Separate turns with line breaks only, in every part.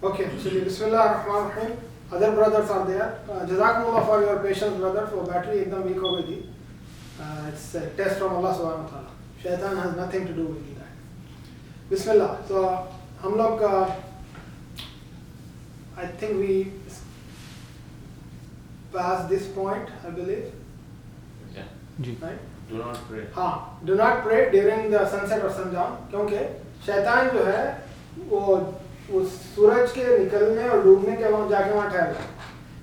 Okay, so Bismillah ar-Rahman ar-Rahim. Other brothers are there. Jazakumullah for your patience, brother. For battery एकदम weak हो गई थी. It's a test from Allah subhanahu wa ta'ala. Shaitan has nothing to do with that. Bismillah. So हम लोग I think we past this point, I believe.
Yeah.
Right?
Do not pray.
हाँ, do not pray during the sunset or sundown, क्योंकि शैतान जो है वो सूरज के निकलने और डूबने के वक्त जाके वहाँ ठहर जाए.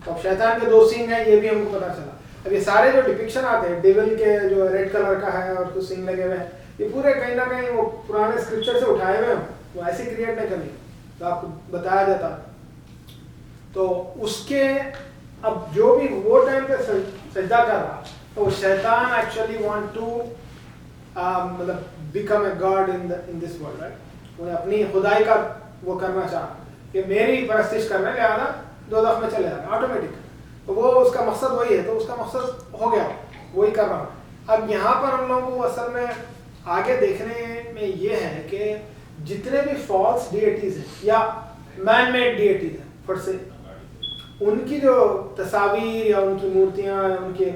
तो अब शैतान के 2 सींग हैं, ये भी हमको पता चला. अब ये सारे जो डिपिक्शन आते हैं डेविल के जो रेड कलर का है और कुछ सींग लगे हुए हैं, ये पूरे कहीं ना कहीं वो पुराने स्क्रिप्चर से उठाए हुए हैं. वो ऐसे क्रिएट नहीं करनी, तो आपको बताया जाता है. तो उसके अब जो भी वो टाइम पे सजदा कर रहा, तो शैतान एक्चुअली वांट टू मतलब become a god in this world, right. उन्हें अपनी खुदाई का वो करना चाहा कि मेरी परस्तिश करने लिहाजा दोज़ख में चले जाए ऑटोमेटिक. तो वो उसका मकसद वही है, तो उसका मकसद हो गया, वही कर रहा हूँ. अब यहाँ पर हम लोगों को असल में आगे देखने में ये है कि जितने भी फॉल्स डिएटीज हैं या मैन मेड डिएटीज हैं फॉर से, उनकी जो तस्वीर या उनकी मूर्तियाँ या उनके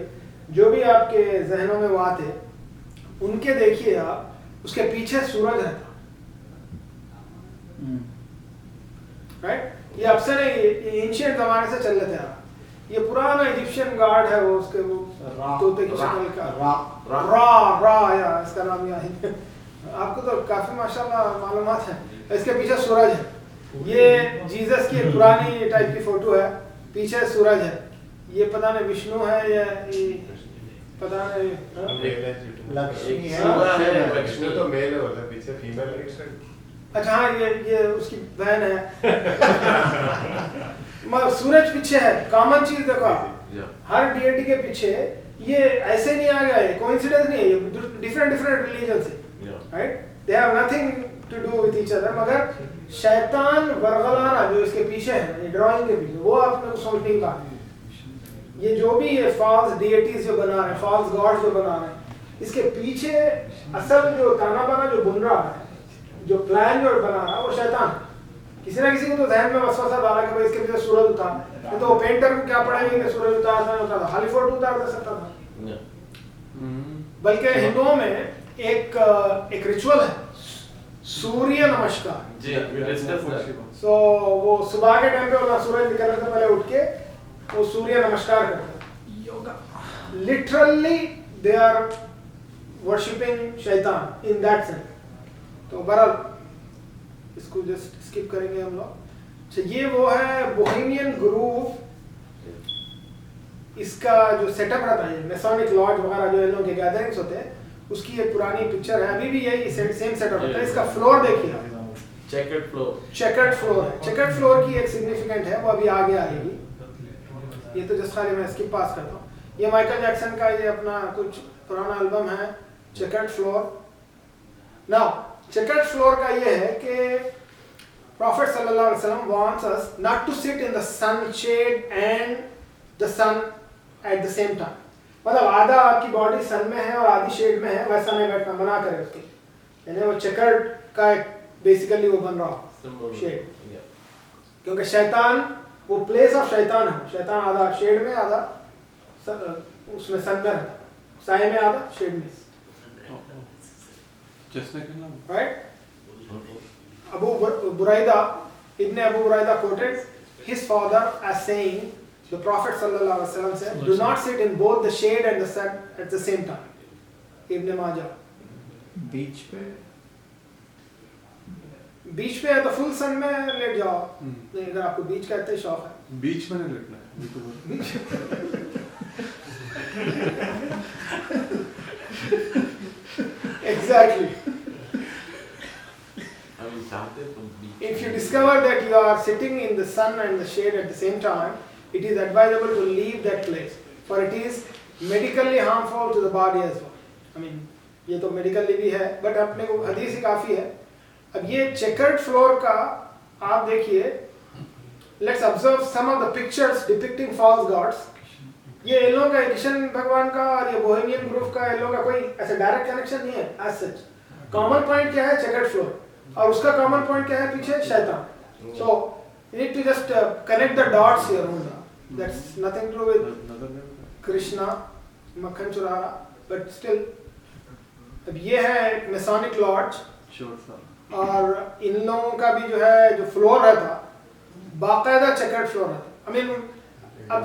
जो भी आपके जहनों में वो आते, उनके देखिए आप, उसके पीछे सूरज रहता, राइट. ये अब से नहीं, ये एंशिएंट जमाने से चल रहे थे. ये पुराना इजिप्शियन गॉड है, वो उसके वो तोते की शक्ल का रा या इसका नाम या आपको तो काफी माशाल्लाह मालूमात है. इसके पीछे सूरज है. ये जीसस की पुरानी टाइप की फोटो है, पीछे सूरज है. ये पता नहीं विष्णु है या ये पता नहीं
लक्ष्मी है. विष्णु तो मेल है, बोला पीछे फीमेल है.
अच्छा हाँ, ये उसकी बहन है. सूरज पीछे है. कॉमन चीज देखो, हर डिएटी के पीछे ये ऐसे नहीं आ गया है, कोइंसिडेंस नहीं है, ये डिफरेंट रिलीजन से, right. They have nothing to do with each other. मगर शैतान वरगलाना जो इसके पीछे है, ये ड्राइंग के पीछे, वो आपने को सोचने की बात है. ये जो भी ये फॉल्स डिएटीज जो बना रहे हैं, फॉल्स गॉड्स जो बना रहे हैं, इसके पीछे असल जो ताना बाना जो बुन रहा है, जो प्लान जो बना रहा है, वो शैतान. किसी ना किसी को तो ज़हन में वसवसा डाला कि भाई इसके पीछे सूरज उतार, नहीं तो पेंटर को क्या पड़ेगा कि सूरज उतारता था, हॉलीवुड उतार दे सकता था. बल्कि हिंदुओं में एक रिचुअल है सूर्य नमस्कार. सो वो सुबह के टाइम पे वो सूरज निकलने से पहले उठ के वो सूर्य नमस्कार करते. Yoga literally they are worshipping शैतान इन दैट सेंस. तो बहरहाल इसको जस्ट स्किप करेंगे हम लोग. तो ये वो है बोहेमियन ग्रूव. इसका जो सेटअप रहता है, मैसोनिक लॉज वगैरह जो इन लोगों के गैदरिंग्स होते हैं, उसकी एक पुरानी पिक्चर है. अभी भी यही सेम सेटअप होता है. इसका फ्लोर देखिए,
चेकर्ड फ्लोर
है. चेकर्ड फ्लोर की एक सिग्निफिकेंट है, वो अभी आगे आएगी. ये तो जस्ट खाली मैं स्किप पास करता हूँ. ये माइकल जैक्सन का ये अपना कुछ पुराना एल्बम है, checkered floor. Now checkered floor का ये है कि Prophet sallallahu alaihi wasallam wants us not to sit in the sun shade and the sun at the same time. मतलब आधा आपकी बॉडी सन में है और आधी शेड में है, वैसा नहीं बैठना, मना करे उसके. यानी वो चेकर्ड का एक बेसिकली वो बन रहा शेड, क्योंकि शैतान वो प्लेस ऑफ शैतान है. शैतान आधा शेड में, आधा उसमें सन में रहता, साए में आधा, शेड में, right. Abu Buraida, Ibn Abu Buraida quoted his father as saying, the Prophet sallallahu alaihi wasallam said, do not sit in both the shade and the sun at the same time. Ibn Majah.
बीच
पे है तो full सन में late जाओ. नहीं, अगर आपको बीच का इतना शौक है,
बीच में नहीं लेटना है.
exactly. If you discover that you are sitting in the sun and the shade at the same time, it is advisable to leave that place, for it is medically harmful to the body as well. I mean, ये तो medically भी है, but अपने को हदीस ही काफी है. अब ये checkered floor का आप देखिए, let's observe some of the pictures depicting false gods. ये इन लोगों का किशन भगवान का और ये बोहेमियन ग्रुप का इन लोगों का कोई ऐसा डायरेक्ट कनेक्शन नहीं है as such. कॉमन पॉइंट क्या है? Checkered floor. और उसका कॉमन पॉइंट क्या है? पीछे शैतान. सो You need to just connect the dots here only. That's nothing to do with
Another name?
Krishna, मक्खन चुरा रहा, but still. अब ये है Masonic Lodge
Sure, sir.
और इन लोगों का भी जो है जो फ्लोर रहता बाकायदा checkered floor रहता. I mean,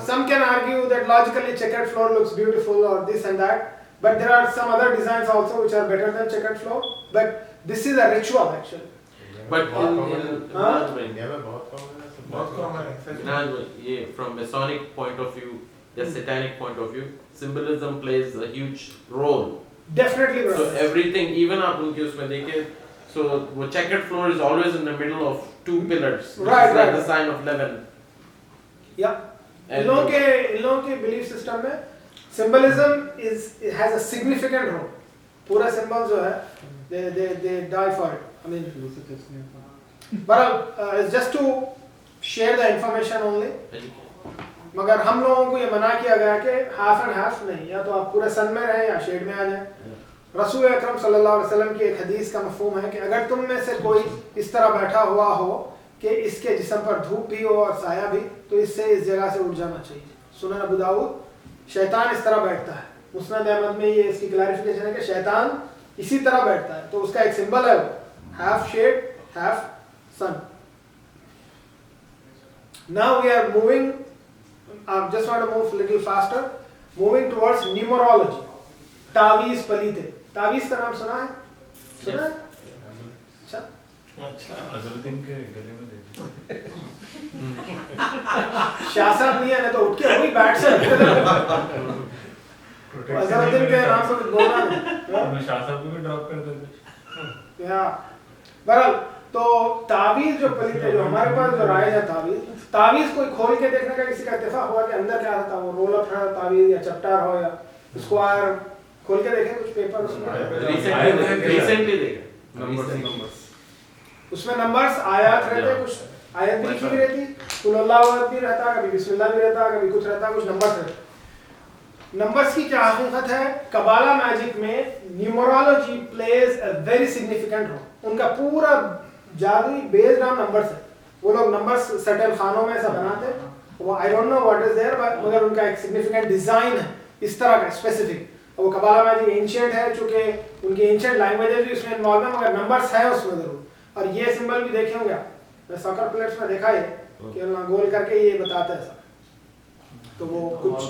some can argue that logically checkered floor looks beautiful or this and that, but there are some other designs also which are better than checkered floor. But this is a ritual actually.
But
हाँ?
India में बहुत common है.
बहुत common है.
ये from Masonic point of view, the satanic point of view, symbolism plays a huge role.
Definitely,
So
brother.
everything, even आप उनके उसमें देखें, so वो checkered floor is always in the middle of two pillars, which
Right,
is like
right.
the sign of leaven.
Yeah. In
And
लोगों के belief system में symbolism it has a significant role. पूरा symbol जो है, they die for it. I mean, but it's just to share the information only. मगर हम लोगों को ये मना किया गया कि हाफ एंड हाफ नहीं, या तो आप पूरे सन में रहें या शेड में आ जाएं. रसूल अकरम सल्लल्लाहु अलैहि वसल्लम की एक हदीस का मफहूम है कि अगर तुम में से कोई इस तरह बैठा हुआ हो कि इसके जिस्म पर धूप भी हो और साया भी, तो इससे इस जगह से उठ जाना चाहिए. सुनन अबू दाऊद, शैतान इस तरह बैठता है. मुस्नद अहमद में ये इसकी क्लैरिफिकेशन है कि शैतान इसी तरह बैठता है, तो उसका एक सिंबल है वो, half shade half sun. Now we are moving, I just want to move a little faster, moving towards numerology. तावीज़ पलीते. तावीज़ का नाम सुना है? सुना है? अच्छा.
अच्छा. अजरुद्दीन के गले में दे.
शाह साहब नहीं है ना तो उठ के वही बैठ से अजरुद्दीन के नाम से कुछ बोलना नहीं.
मैं शाह साहब को भी ड्रॉप कर देते.
या बहरहाल तो तावीज़ जो पलीते जो हमारे पास जो राइज है तावीज़ कोई खोल के देखने का किसी का इत्तेफाक हुआ कि अंदर क्या था, वो रोल अप है तावीज़ या चपटार हो या स्क्वायर, खोल के देखें कुछ पेपर
recently देखा.
उसमें नंबर्स आयत रहते, कुछ आयत भी लिखी भी रहती, कुल अल्लाह भी रहता, कभी बिस्मिल्लाह भी रहता, कभी कुछ रहता, कुछ नंबर्स रहते. नंबर्स की क्या हकीकत है? कबाला मैजिक में numerology plays a very significant role. उनका पूरा जादू बेस्ड ऑन नंबर्स है. वो लोग नंबर्स सर्टेन खानों में ऐसा बनाते, वो I don't know what is there, मगर उनका एक सिग्निफिकेंट डिजाइन है इस तरह का स्पेसिफिक. वो कबाला मैजिक एंशिएंट है, चूंकि उनकी एंशिएंट लैंग्वेजेस भी उसमें इन्वॉल्व है, मगर नंबर्स है उसमें जरूर. और ये सिंबल भी देखे होंगे आप, मैं सॉकर प्लेयर्स में देखा है कि ना गोल करके ये बताता है ऐसा. तो वो कुछ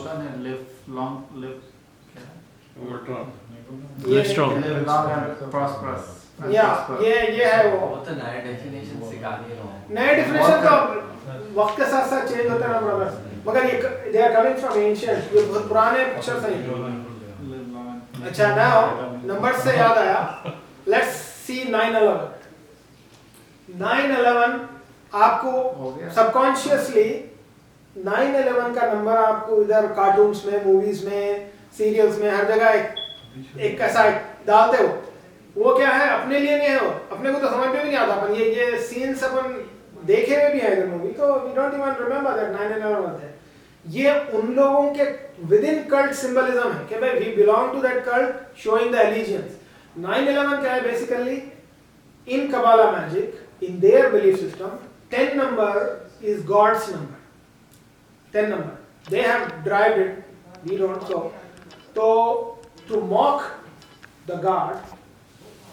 live long, live
ये
strong, live long and prosperous.
या ये है वो.
वो तो नया डेफिनेशन सिखा दिए लोगों.
नए डिफिनेशन तो वक्त के साथ साथ चेंज होते हैं ना ब्रदर, मगर ये they are coming from ancient, ये बहुत पुराने पिक्चर्स हैं. अच्छा, नाउ नंबर्स से याद आया, लेट्स सी 9/11. 9/11 आपको सबकॉन्शियसली 9/11 का नंबर आपको इधर कार्टून्स में, मूवीज में, सीरियल्स में, हर जगह एक ऐसा डालते हो. वो क्या है? अपने लिए नहीं है, वो अपने को तो समझ में भी नहीं आता. अपन ये सीन्स अपन देखे हुए भी हैं इधर मूवी, तो we don't even remember that 9/11 होता है. ये उन लोगों के विद इन कल्ट सिंबलिज्म है कि भाई we belong to that cult, showing the allegiance. 9/11 क्या है? Basically in Kabbalah magic, in their belief system, 10 number is God's number. 10 number. They have derived it, we don't. So to mock the God,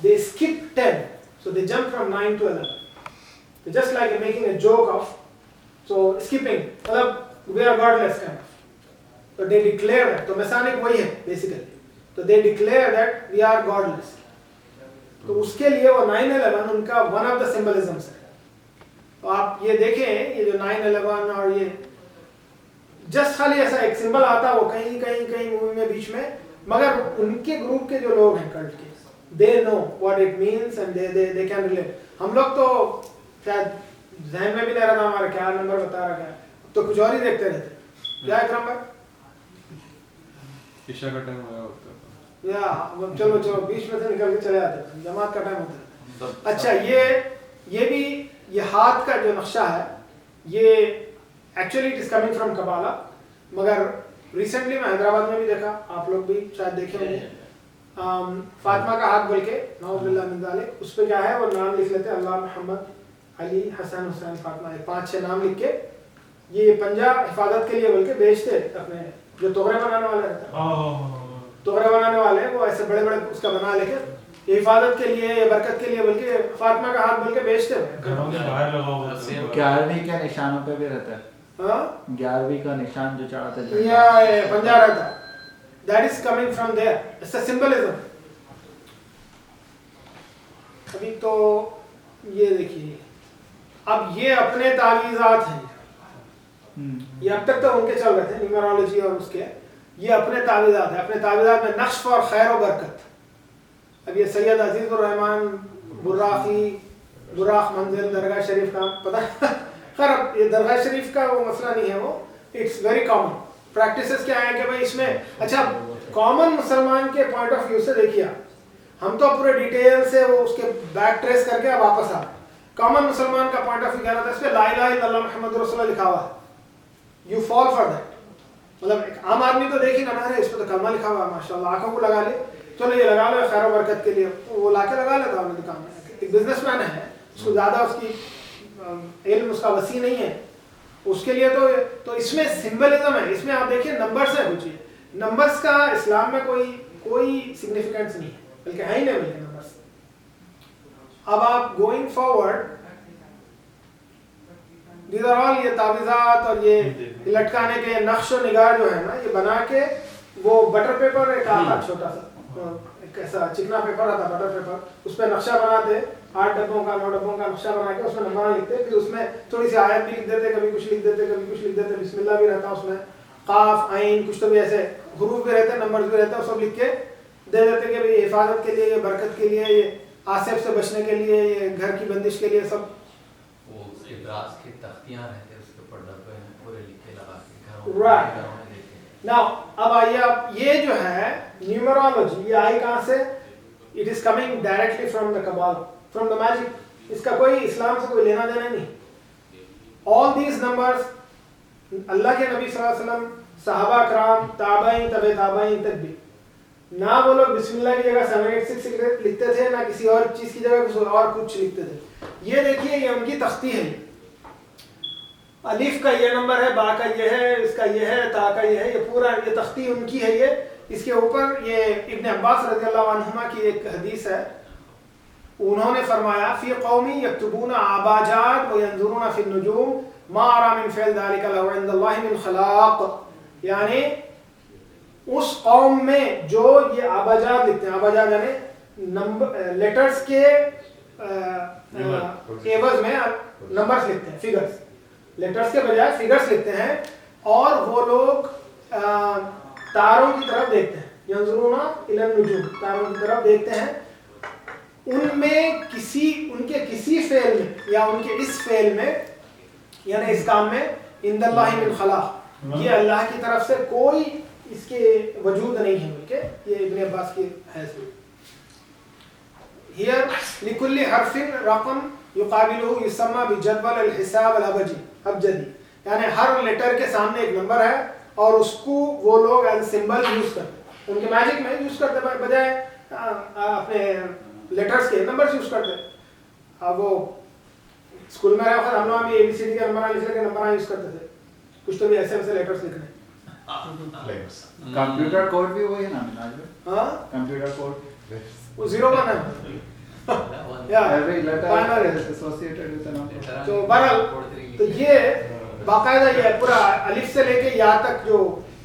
they skip 10. So they jump from 9 to 11. They're just like making a joke of, so skipping. We are godless kind of. So they declare that. So Masonic वही है basically. So they declare that we are godless. तो उसके लिए वो 9/11 उनका one of the सिंबलिज्म्स है. तो आप ये देखें, ये जो 9/11 और ये जस्ट खाली ऐसा एक सिंबल आता है वो कहीं मूवी में बीच में, मगर उनके ग्रुप के जो लोग हैं कल्ट के, they know what it means and they can relate. हम लोग तो शायद ध्यान में भी नहीं रहता हमारा क्या नंबर बता रहा है, तो कुछ और ही देखते रहते. क्या है क्रम?
ईशा का टाइम आया होता है.
या चलो बीच में से निकल के चले आते हैं, जमात का टाइम होता है. अच्छा, ये भी ये हाथ का जो नक्शा है, ये actually it is coming from कबाला, मगर रिसेंटली मैं हैदराबाद में भी देखा, आप लोग भी शायद देखे होंगे, फातिमा का हाथ बोल के नौज़ बिल्लाह मिन ज़ालिक, उस पे क्या है वो नाम लिख लेते हैं, अल्लाह मोहम्मद علی حسن حسین فاطمہ 5-6 نام لکھ کے یہ پنجہ حفاظت کے لیے بول کے بیچتے اپنے جو توغرے بنانے والے رہتے ہیں توغرے بنانے والے وہ ایسے بڑے بڑے اس کا بنا لے کے یہ حفاظت کے لیے یہ برکت کے لیے بول کے فاطمہ کا ہاتھ بول کے بیچتے ہیں.
11ویں کے نشانوں پہ بھی رہتا ہے.
ہاں
11ویں کا نشان جو چڑھاتا ہے
یہ پنجہ رہتا ہے. That is coming from there. It's a symbolism. ابھی تو یہ دیکھیے اب یہ اپنے تعویذات ہیں یہ اب تک تو ان کے چل رہے تھے نیومرالوجی اور اس کے یہ اپنے تعویذات ہیں. اپنے تعویذات میں نقش اور خیر و برکت. اب یہ سید عزیز الرحمان براقی براق منزل درگاہ شریف کا پتہ خیر اب یہ درگاہ شریف کا وہ مسئلہ نہیں ہے وہ اٹس ویری کامن. پریکٹسز کیا ہیں کہ بھائی اس میں اچھا کامن مسلمان کے پوائنٹ آف ویو سے دیکھیے ہم تو پورے ڈیٹیل سے وہ اس کے بیک ٹریس کر کے واپس آ کامن مسلمان کا پوائنٹ آف ویو کیا رہتا ہے اس پہ لا الہ الا اللہ محمد رسول اللہ لکھا ہوا ہے یو فال فار دیٹ. مطلب ایک عام آدمی تو دیکھ ہی نہ رہے اس پہ تو کلمہ لکھا ہوا ہے ماشاء اللہ آنکھوں کو لگا لے چلو یہ لگا لو خیر و برکت کے لیے وہ لا کے لگا لیتا اپنے دکان میں. ایک بزنس مین ہے اس کو زیادہ اس کی علم اس کا وسیع نہیں ہے اس کے لیے تو اس میں سمبلزم ہے. اس میں آپ دیکھیے نمبرز ہیں کچھ نمبرز کا اسلام میں کوئی سگنیفیکینس نہیں ہے بلکہ ہے ہی نہیں بلکہ نمبرز. اب آپ going forward these are all یہ تعویذات اور یہ لٹکانے کے نقش و نگار جو ہے نا یہ بنا کے وہ بٹر پیپر ایک آتا چھوٹا سا ایک ایسا چکنا پیپر آتا بٹر پیپر اس پہ نقشہ بناتے 8 ڈبوں کا 9 ڈبوں کا نقشہ بنا کے اس میں نمبر لکھتے پھر اس میں تھوڑی سی آیت بھی لکھ دیتے کبھی کچھ لکھ دیتے کبھی کچھ لکھ دیتے بسم اللہ بھی رہتا اس میں قاف عین کچھ تو بھی ایسے حروف بھی رہتے نمبرز بھی رہتے سب لکھ کے دے دیتے کہ بھئی حفاظت کے لیے یہ برکت کے لیے یہ آصف سے بچنے کے لیے یہ گھر کی بندش کے لیے سب
وہ ابراز کی تختیاں رہتے اس کے اوپر ڈبے میں پورے لکھے لگا کے گھروں میں دیتے.
ناؤ اب آئیے اب یہ جو ہے نیومرالوجی یہ آئی کہاں سے it is coming directly from the Kabbalah from the magic. اس کا کوئی اسلام سے کوئی لینا دینا نہیں. آل دیز نمبرز اللہ کے نبی صلی اللہ علیہ وسلم صحابہ کرام تابعین تبع تابعین تک بھی نہ وہ لوگ بسم اللہ کی جگہ 786 لکھتے تھے نہ کسی اور چیز کی جگہ کچھ اور کچھ لکھتے تھے. یہ دیکھیے یہ ان کی تختی ہے الف کا یہ نمبر ہے با کا یہ ہے اس کا یہ ہے تا کا یہ ہے یہ پورا یہ تختی ان کی ہے. یہ اس کے اوپر یہ ابن عباس رضی اللہ عنہما کی ایک حدیث ہے انہوں نے فرمایا فی قومی یکتبون عباجات وینظرون فی النجوم ما ارى من فعل ذلك لو عند الله من خلاق. یعنی اس قوم میں جو یہ آباجات لکھتے ہیں آباجات یعنی نمبر لیٹرز کے ایوز میں نمبرز لکھتے ہیں فگرز لیٹرز کے بجائے فگرز لکھتے ہیں اور وہ لوگ تاروں کی طرف دیکھتے ہیں ینظرون الی النجوم تاروں کی طرف دیکھتے ہیں ان میں ان کے کسی فعل میں یا ان کے اس فعل میں یعنی اس کام میں عند اللہ من خلاق یہ اللہ کی طرف سے کوئی اس کے وجود نہیں ہے بلکہ یہ ابن عباس کی حیثیت. Here لكل حرف رقم يقابله يسمى بجدول الحساب الابجدی یعنی ہر لیٹر کے سامنے ایک نمبر ہے اور اس کو وہ لوگ ایز سمبل یوز کرتے ان کے میجک میں یوز کرتے بجائے اپنے لیٹرز کے نمبرز یوز کرتے. اب وہ اسکول میں رہا ہم لوگ بھی اے بی سی ڈی کا نمبر لکھ کے نمبر یوز کرتے تھے کچھ تو بھی ایسے ایسے لیٹرز لکھنے.
کمپیوٹر کوڈ بھی وہی ہے نا
ہاں
کمپیوٹر کوڈ
وہ 0 1 ہے
every letter is associated with a number.
تو بہرحال تو یہ باقاعدہ یہ پورا الف سے لے کے یا تک جو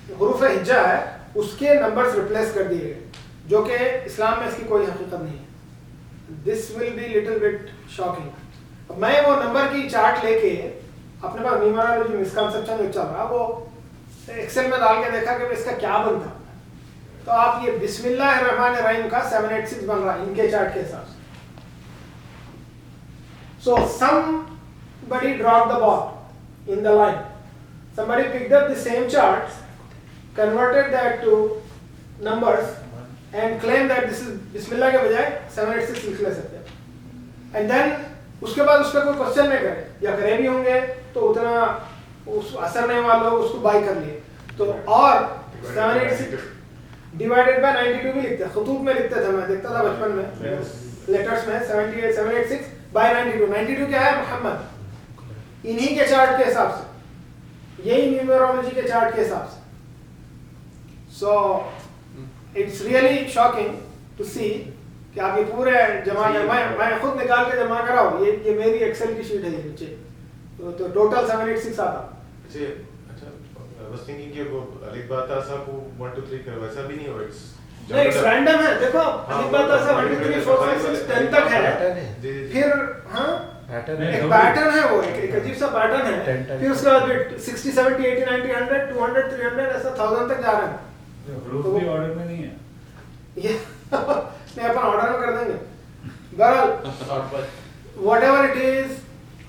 حروف ہجا ہے اس کے نمبرز ریپلیس کر دیے گئے جو کہ اسلام میں اس کی کوئی حقیقت نہیں ہے. This will be little bit shocking. اب میں وہ نمبر کی چارٹ لے کے اپنے پاس نیومرالوجی مسکنسپشن جو چل رہا وہ ایکسل میں ڈال کے دیکھا کہ اس کا کیا بنتا تو آپ یہ بسم اللہ الرحمن الرحیم کا 786 بن رہا ہے ان کے چارٹ کے حساب سے. So somebody dropped the ball in the line. Somebody picked up the same charts, converted that to numbers and claimed that this is Bismillah کے بجائے 786 لکھ لے سکتے ہیں. And then اس کے بعد اس کا کوئی کوشچن نہیں کرے یا کرے بھی ہوں گے تو اتنا اس اثر نہیں ہوا لوگ اس کو بائی کر لیے تو اور 786 ڈیوائڈیڈ بائی 92 بھی لکھتے ہیں. خطوط میں لکھتے تھے میں دیکھتا تھا بچپن میں لیٹرز میں 78 786 बाय 92 क्या है? मोहम्मद. इन्हीं के चार्ट के हिसाब से, यही न्यूमरोलॉजी के चार्ट के हिसाब से. So it's really shocking to see कि आप ये पूरे जमा कर, मैं खुद निकाल के जमा करा हूँ. ये मेरी एक्सेल की शीट है ये नीचे. तो टोटल 786 आता.
अच्छा, I was thinking कि वो अलिफ बा ता सा को 1 2 3 कर वैसा भी नहीं हो.
नहीं, it's random है. देखो अलिफ बा ता सा 1 2 3 4 5 6 10 तक है. फिर हाँ एक पैटर्न है, वो एक अजीब सा पैटर्न है. फिर उसके बाद 60 70 80 90 100 200 300 ऐसा 1000 तक जा रहे हैं.
ग्रुप भी ऑर्डर में नहीं है
ये नहीं, अपन ऑर्डर में कर देंगे. बहरहाल whatever it is,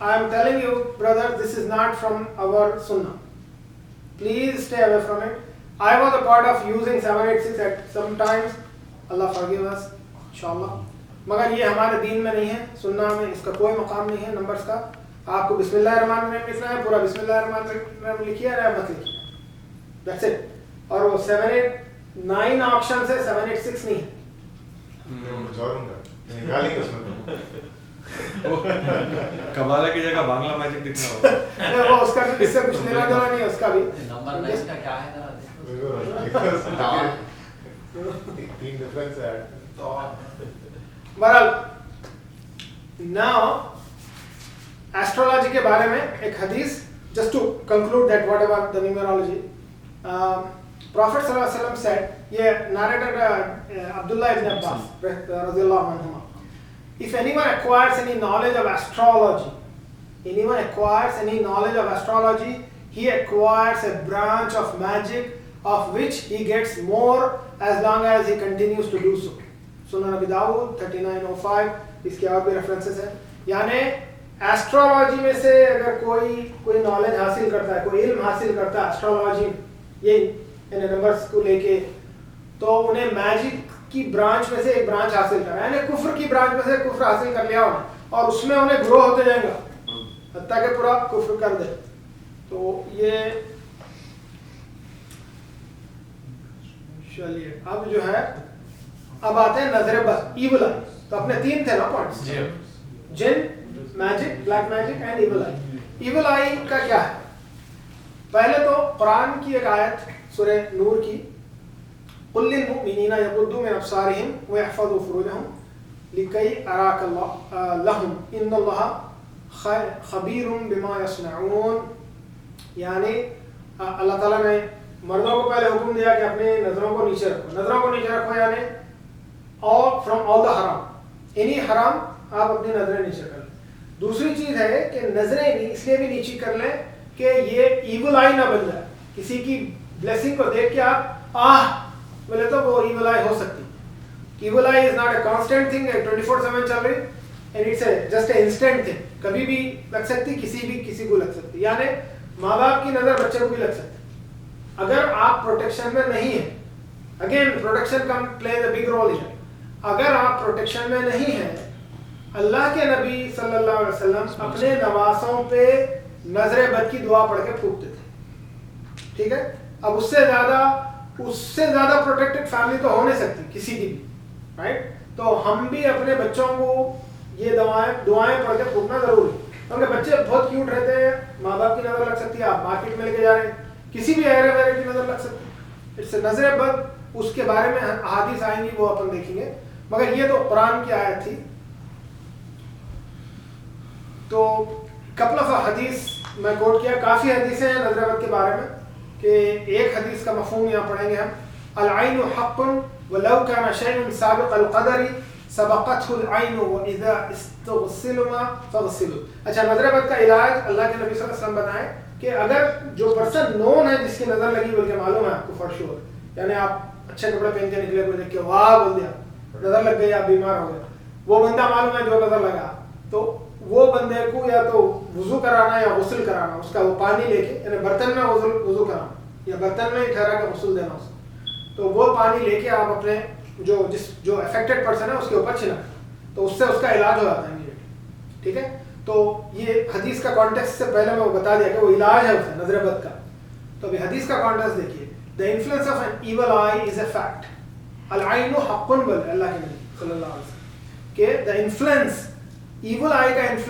I am telling you brothers, this is not from our sunnah. Please stay away from it. I was a part of using 786 at some times. Allah forgive us inshallah. मगर ये हमारे दीन में नहीं है, सुन्ना में इसका कोई मकाम नहीं है नंबर्स का. आपको बिस्मिल्लाहिर्रहमानिर्रहीम लिखना है, पूरा बिस्मिल्लाहिर्रहमानिर्रहीम लिखिए, मत लिखिए. That's it. और वो 789 ऑप्शन से 786 नहीं है.
निकालेंगे उसमें.
कबाला की जगह बांग्ला मैजिक दिखना होगा.
वो उसका भी इससे कुछ लेना देना नहीं है उसका भी.
नंबर 9 का क्या है जरा देखो.
3 डिफरेंस है.
बहरहाल now एस्ट्रोलॉजी के बारे में एक हदीस, just to conclude that whatever the numerology, Prophet sallallahu alaihi wasallam said, ये narrated Abdullah ibn Abbas radiyallahu anhuma, if anyone acquires any knowledge of astrology, he acquires a branch of magic of which he gets more as long as he continues to do so. सुनन अबी दाऊद 3905, इसके और भी references हैं. यानी astrology में से अगर कोई नॉलेज हासिल करता है, कोई इल्म हासिल करता है एस्ट्रोलॉजी ये इन नंबर्स को लेके, तो उन्हें मैजिक की ब्रांच में से एक ब्रांच हासिल करना है. यानी कुफ्र की ब्रांच में से कुफ्र हासिल कर लिया उन्हें, और उसमें उन्हें ग्रो होते जाएगा हत्ता कि पूरा कुफ्र कर दे. तो ये चलिए अब जो है, अब आते हैं नजर बद, इविल आई. तो अपने 3 थे ना पॉइंट्स, जिन, magic, black magic and evil eye. Evil eye का क्या है? पहले तो कुरान की एक आयत सूरह नूर की, कुल लिल मुमिनीना यगुद्दू मिन अब्सारिहिम व यहफज़ू फुरूजहम लिकई अराकल्लाह लहुम इन्नल्लाहा खबीरुम बिमा यसनऊन. यानी अल्लाह ताला ने मर्दों को पहले हुक्म दिया कि अपनी नजरों को नीचे रखो. नजरों को नीचे रखो यानी और फ्रॉम ऑल द हराम, एनी हराम आप अपनी नजरें नीचे कर लें. दूसरी चीज है कि नजरें इसलिए भी नीचे कर लें कि ये इविल आई ना बन जाए. किसी की ब्लेसिंग को देख के आप बोले तो वो इविल आई हो सकती है. Evil eye is not a constant thing, 24/7 चल रही, and it's just a instant thing. कभी भी लग सकती, किसी को लग सकती. यानी माँ बाप की नजर बच्चे को भी लग सकती अगर आप प्रोटेक्शन में नहीं है. अगेन प्रोटेक्शन कम plays a big role here. अगर आप प्रोटेक्शन में नहीं है, अल्लाह के नबी सल्लल्लाहु अलैहि वसल्लम अपने नवासों पे नजर बद की दुआ पढ़ के फूकते थे. ठीक है, अब उससे ज्यादा प्रोटेक्टेड फैमिली तो हो नहीं सकती किसी की भी, राइट. तो हम भी अपने बच्चों को ये दुआएं पढ़ के फूकना जरूरी. क्योंकि बच्चे बहुत क्यूट रहते हैं, माँ बाप की नजर लग सकती है, आप मार्केट में लेके जा रहे हैं, किसी भी एरे वेरे की नजर लग सकती है. इट्स नजर बद, उसके बारे में अहादीस आएंगी, वो अपन देखेंगे. मगर ये तो कुरान की आयत थी. तो कपल ऑफ हदीस मैं कोट किया, काफ़ी हदीसें हैं नजर बद के बारे में. कि एक हदीस का मफहूम यहाँ पढ़ेंगे हम, अल ऐनु हक़्क़ुन वलौ कान शैउन साबिक़ल क़दरी सबक़तहुल ऐनु व इज़ा इस्तग़सिलुमा फ़ग़सिलू. अच्छा, नजर बद का इलाज अल्लाह के नबी सल्लल्लाहु अलैहि वसल्लम बताएं कि अगर जो पर्सन नोन है, जिसकी नजर लगी, बल्कि मालूम है आपको फॉर श्योर, यानी आप अच्छे कपड़े पहन के निकले, कोई देख के वाह बोल दिया, नजर लग गई, आप बीमार हो गए, वो बंदा मालूम है जो नजर लगा, तो वो बंदे को या तो वुजू कराना या गुस्ल कराना, उसका वो पानी लेके, यानी बर्तन में वुजू कराना या बर्तन में ही ठहरा के गुस्ल देना उसको. तो वो पानी लेके आप अपने जो अफेक्टेड पर्सन है उसके ऊपर छिड़कना, तो उससे उसका इलाज हो जाता है इमीडिएटली. ठीक है, तो ये हदीस का कॉन्टेक्स्ट से पहले मैं बता दिया कि वो इलाज है उसका नजर बद का. तो अभी हदीस का कॉन्टेक्स्ट देखिए. The influence of an evil eye is a fact. अल ऐनु हक़्क़ुन, बोले अल्लाह के नबी सल्लल्लाहु अलैहि वसल्लम के द इन्फ्लुएंस evil eye का